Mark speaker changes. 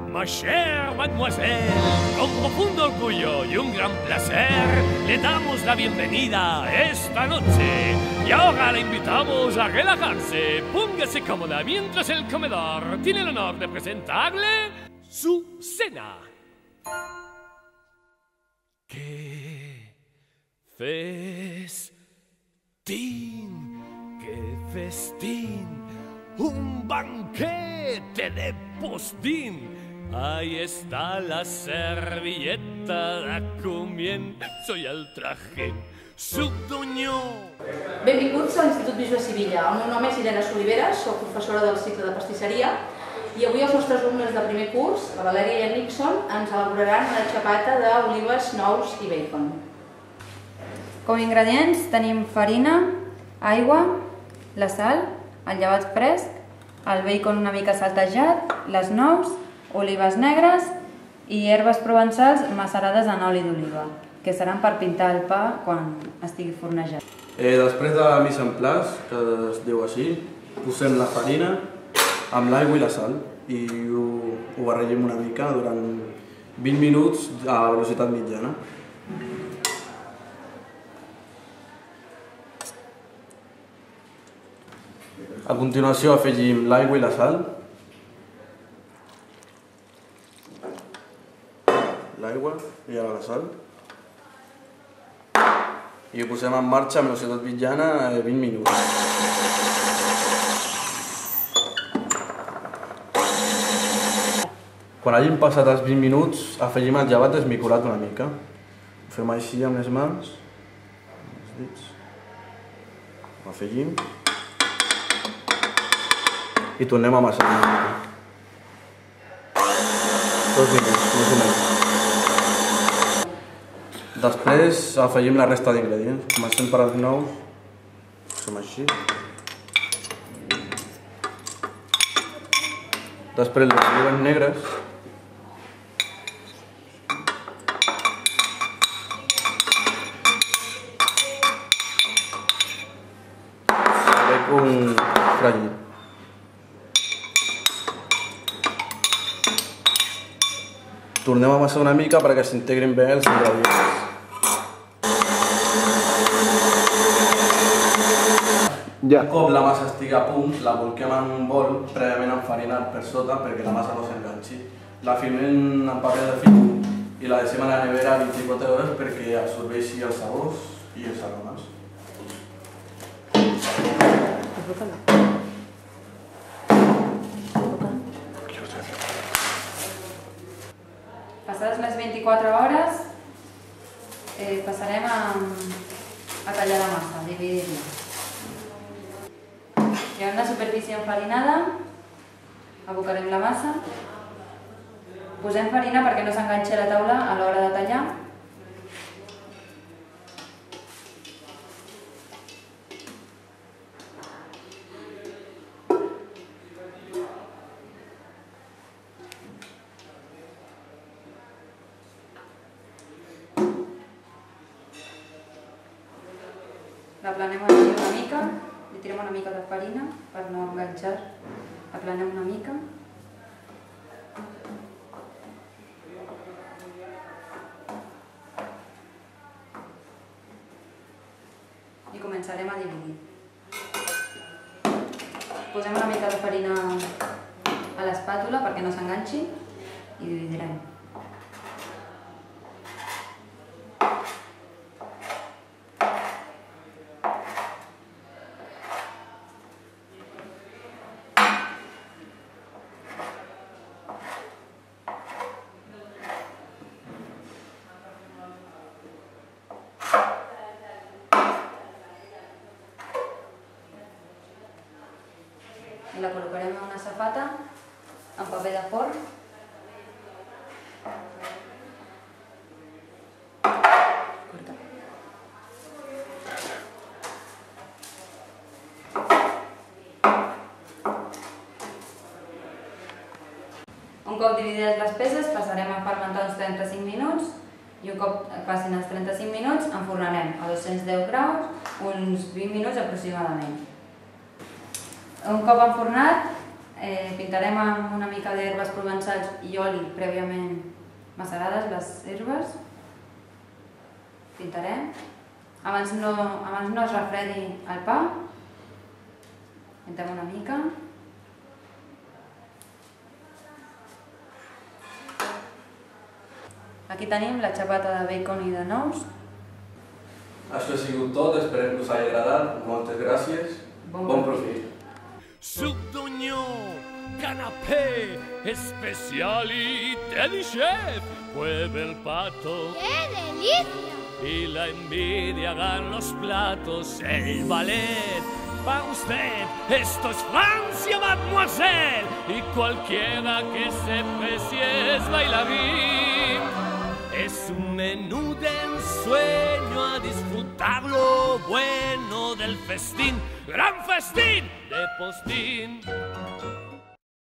Speaker 1: Ma chère mademoiselle, con profundo orgullo y un gran placer, le damos la bienvenida esta noche. Y ahora le invitamos a relajarse. Póngase cómoda mientras el comedor tiene el honor de presentarle su cena. ¡Qué festín! ¡Qué festín! ¡Un banquete de postín! Ahí está la servilleta de comienzo i el traje subdonyó.
Speaker 2: Benvinguts a l'Institut Bisbe Sivilla. El meu nom és Irene Soliveres, soc professora del cicle de pastisseria i avui els nostres alumnes de primer curs, la Valèria i en Nixon, ens elaboraran una xapata d'olives, nous i bacon.
Speaker 3: Com a ingredients tenim farina, aigua, la sal, el llevat fresc, el bacon una mica saltejat, les nous, olives negres i herbes provençals macerades en oli d'oliva, que seran per pintar el pa quan estigui fornejat.
Speaker 4: Després de la mise en place, que es diu així, posem la farina amb l'aigua i la sal i ho barregem una mica durant 20 minuts a velocitat mitjana. A continuació afegim l'aigua i la sal. L'aigua i ara la sal. I ho posem en marxa a velocitat mitjana 20 minuts. Quan hagin passat els 20 minuts, afegim el llevat esmicolat una mica. Ho fem així amb les mans, amb els dits. Ho afegim. I tornem a amassar una mica. 2 minuts, més o menys. Després afegim la resta d'ingredients. Comencem per els nous. Fem així. Després les olives negres. Un fregit. Tornem a amassar una mica perquè s'integrin bé els ingredients. Un cop la massa estigui a punt, la bolquem en un bol prèviament enfarinat per sota perquè la massa no s'enganxi. La firmem en paper de film i la deixem a la nevera 24 hores perquè absorbeixi els sabors i els aromes.
Speaker 3: Passades les 24 hores, passarem a tallar la massa, a dividir-la. Hi ha una superfície enfarinada, abocarem la massa, posem farina perquè no s'enganxi a la taula a l'hora de tallar. Aplanem una mica, li tirem una mica de farina per no enganxar, aplanem una mica. I començarem a dividir. Posem una mica de farina a l'espàtula perquè no s'enganxi i dividirem. I la col·locarem en una safata amb paper de forn. Un cop dividides les peces passarem a fermentar uns 35 minuts i un cop passin els 35 minuts enfornarem a 210 graus uns 20 minuts aproximadament. Un cop enfornat Pintarem amb una mica d'herbes provençals i oli prèviament macerades, les herbes. Pintarem. Abans no es refredi el pa. Pintem una mica. Aquí tenim la xapata de bacon i de nous.
Speaker 4: Això ha sigut tot, esperem que us hagi agradat. Moltes gràcies. Bon profit.
Speaker 1: Suc d'oignon, canapé, especialité du chef, mueve el pato.
Speaker 5: ¡Qué delicia!
Speaker 1: Y la envidia hagan los platos, el ballet. Para usted, esto es Francia, mademoiselle, y cualquiera que se precie es bailarín. Es un menú de ensueño, a disfrutar lo bueno del festín, gran festín de Postín.